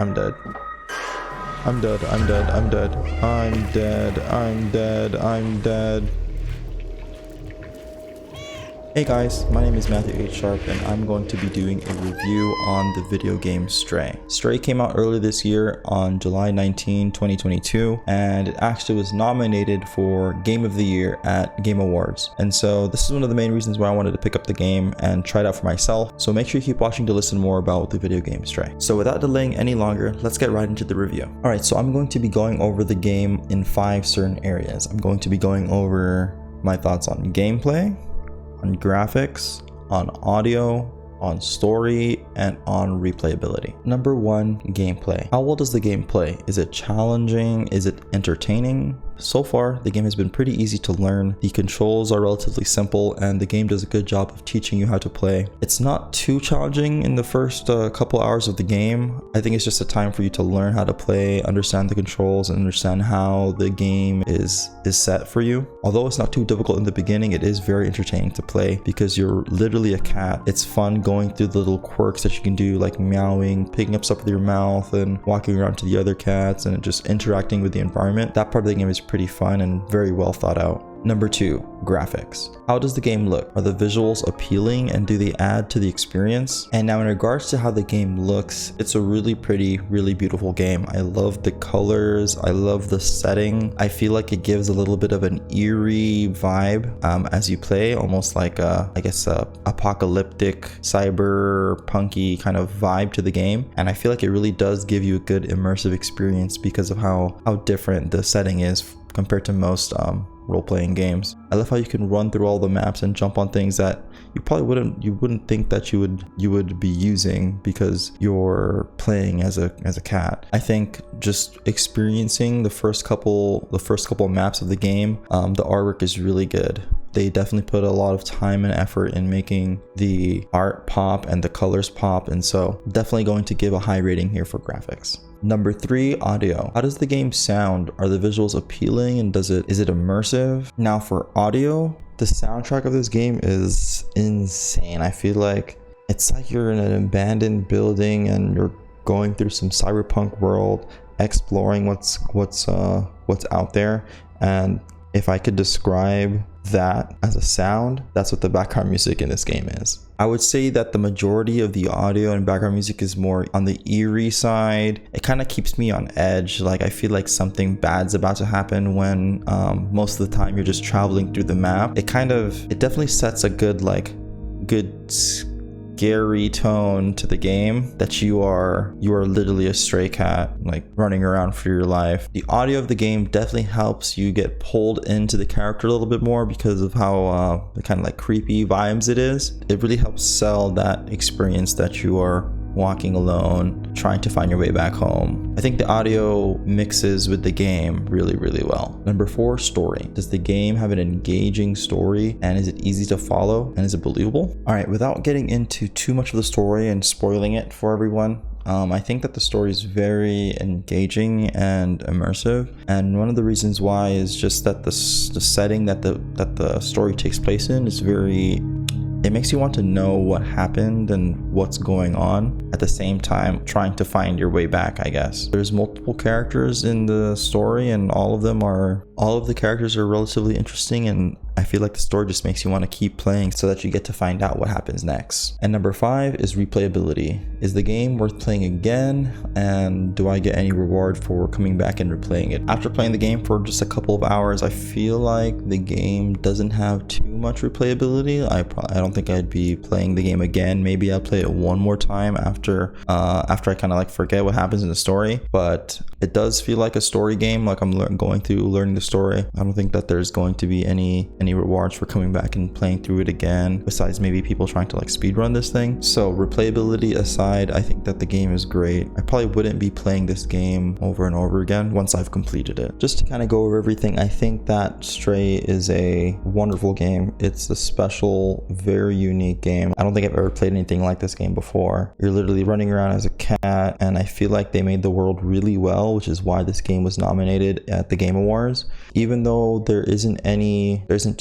I'm dead. I'm dead. I'm dead. I'm dead. I'm dead. I'm dead. I'm dead. Hey guys, my name is matthewhsharpe and I'm going to be doing a review on the video game Stray. Stray came out earlier this year on July 19, 2022, and it actually was nominated for Game of the Year at Game Awards. And so this is one of the main reasons why I wanted to pick up the game and try it out for myself. So make sure you keep watching to listen more about the video game Stray. So without delaying any longer, let's get right into the review. Alright, so I'm going to be going over the game in 5 certain areas. I'm going to be going over my thoughts on gameplay, on graphics, on audio, on story, and on replayability. Number 1, gameplay. How well does the game play? Is it challenging? Is it entertaining? So far, the game has been pretty easy to learn. The controls are relatively simple and the game does a good job of teaching you how to play. It's not too challenging in the first couple hours of the game. I think it's just a time for you to learn how to play, understand the controls, and understand how the game is set for you. Although it's not too difficult in the beginning, it is very entertaining to play because you're literally a cat. It's fun going through the little quirks that you can do, like meowing, picking up stuff with your mouth, and walking around to the other cats and just interacting with the environment. That part of the game is pretty fun and very well thought out. Number 2, graphics. How does the game look? Are the visuals appealing and do they add to the experience? And now in regards to how the game looks, it's a really pretty, really beautiful game. I love the colors. I love the setting. I feel like it gives a little bit of an eerie vibe as you play, almost like a apocalyptic, cyberpunky kind of vibe to the game. And I feel like it really does give you a good immersive experience because of how different the setting is compared to most role-playing games. I love how you can run through all the maps and jump on things that you probably wouldn't think that you would be using because you're playing as a cat. I think just experiencing the first couple maps of the game, the artwork is really good. They definitely put a lot of time and effort in making the art pop and the colors pop, and so definitely going to give a high rating here for graphics. Number 3, audio. How does the game sound? Are the visuals appealing and is it immersive? Now for audio, the soundtrack of this game is insane. I feel like it's like you're in an abandoned building and you're going through some cyberpunk world, exploring what's out there. And if I could describe that as a sound, that's what the background music in this game is. I would say that the majority of the audio and background music is more on the eerie side. It kind of keeps me on edge. Like I feel like something bad's about to happen when most of the time you're just traveling through the map. It definitely sets a good scary tone to the game that you are literally a stray cat, like running around for your life. The audio of the game definitely helps you get pulled into the character a little bit more because of how the kind of like creepy vibes it is. It really helps sell that experience that you are walking alone, trying to find your way back home. I think the audio mixes with the game really, really well. Number 4, story. Does the game have an engaging story and is it easy to follow and is it believable? All right, without getting into too much of the story and spoiling it for everyone, I think that the story is very engaging and immersive, and one of the reasons why is just that the setting that the story takes place in is it makes you want to know what happened and what's going on at the same time trying to find your way back, I guess. There's multiple characters in the story and all of the characters are relatively interesting, and I feel like the story just makes you want to keep playing so that you get to find out what happens next. And number 5 is replayability. Is the game worth playing again? And do I get any reward for coming back and replaying it? After playing the game for just a couple of hours, I feel like the game doesn't have too much replayability. I don't think I'd be playing the game again. Maybe I'll play it one more time after I kind of like forget what happens in the story. But it does feel like a story game, like I'm going through learning the story. I don't think that there's going to be any rewards for coming back and playing through it again, besides maybe people trying to like speedrun this thing. So replayability aside, I think that the game is great. I probably wouldn't be playing this game over and over again once I've completed it. Just to kind of go over everything, I think that Stray is a wonderful game. It's a special, very unique game. I don't think I've ever played anything like this game before. You're literally running around as a cat, and I feel like they made the world really well, which is why this game was nominated at the Game Awards. Even though there isn't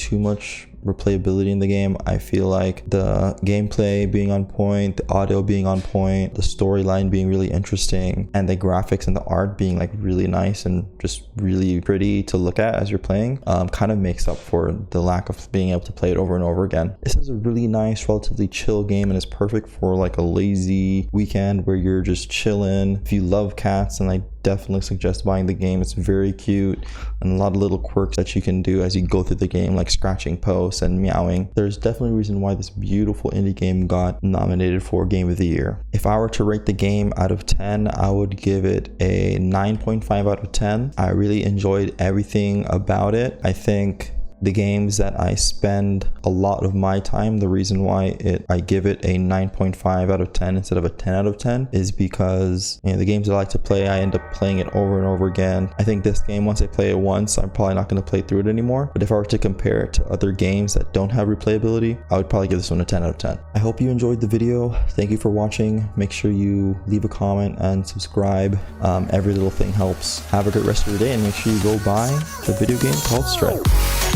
too much replayability in the game. I feel like the gameplay being on point, the audio being on point, the storyline being really interesting, and the graphics and the art being like really nice and just really pretty to look at as you're playing, kind of makes up for the lack of being able to play it over and over again. This is a really nice, relatively chill game, and it's perfect for like a lazy weekend where you're just chilling. If you love cats, and I definitely suggest buying the game. It's very cute and a lot of little quirks that you can do as you go through the game, like scratching posts and meowing. There's definitely a reason why this beautiful indie game got nominated for Game of the Year. If I were to rate the game out of 10, I would give it a 9.5 out of 10. I really enjoyed everything about it. I think the games that I spend a lot of my time, the reason why I give it a 9.5 out of 10 instead of a 10 out of 10 is because, you know, the games I like to play, I end up playing it over and over again. I think this game, once I play it once, I'm probably not going to play through it anymore. But if I were to compare it to other games that don't have replayability, I would probably give this one a 10 out of 10. I hope you enjoyed the video. Thank you for watching. Make sure you leave a comment and subscribe. Every little thing helps. Have a great rest of your day, and make sure you go buy the video game called Stray.